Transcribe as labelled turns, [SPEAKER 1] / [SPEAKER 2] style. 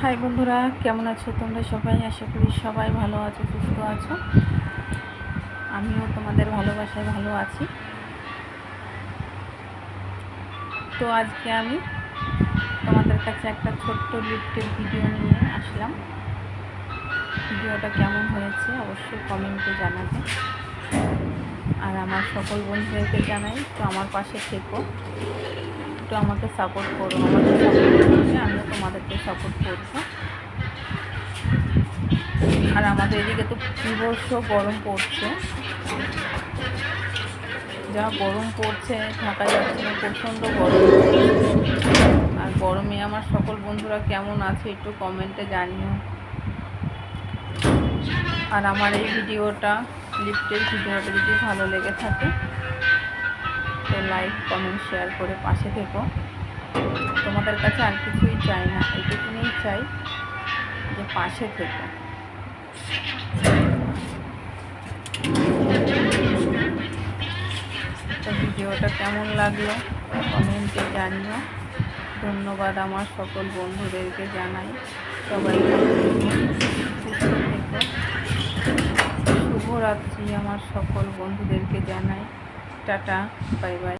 [SPEAKER 1] High বন্ধুরা, কেমন আছো তোমরা সবাই? আশা করি সবাই ভালো আছো, সুস্থ আছো। আমিও তোমাদের ভালোবাসায় ভালো আছি। তো আজকে আমি তোমাদের কাছে একটা ছোট্ট লিফটের ভিডিও নিয়ে আসলাম। ভিডিওটা কেমন হয়েছে অবশ্যই কমেন্টে জানাবে। আর আমার সকল বন্ধুদেরকে জানাই, তো আমার পাশে থেকো, একটু আমাকে সাপোর্ট করো। আমাকে সাপোর্ট করবে, আমিও তোমাদেরকে সাপোর্ট করবো। আর আমাদের এদিকে তো বিভৎস গরম পড়ছে, যা গরম পড়ছে থাকা যাচ্ছে না, প্রচণ্ড গরম। আর গরমে আমার সকল বন্ধুরা কেমন আছে একটু কমেন্টে জানিও। আর আমার এই ভিডিওটা, লিফটের ভিডিওটা যদি ভালো লেগে থাকে তো লাইক কমেন্ট শেয়ার করে পাশে থেকো। তোমাদের কাছে আর কিছুই চাই না, এইটুকুনি চাই যে পাশে থেকো। তো ভিডিওটা কেমন লাগলো কমেন্টে জানিও। ধন্যবাদ আমার সকল বন্ধুদেরকে জানাই, সবাই সুস্থ থেকো। শুভরাত্রি আমার সকল বন্ধুদেরকে জানাই। Tata, bye bye.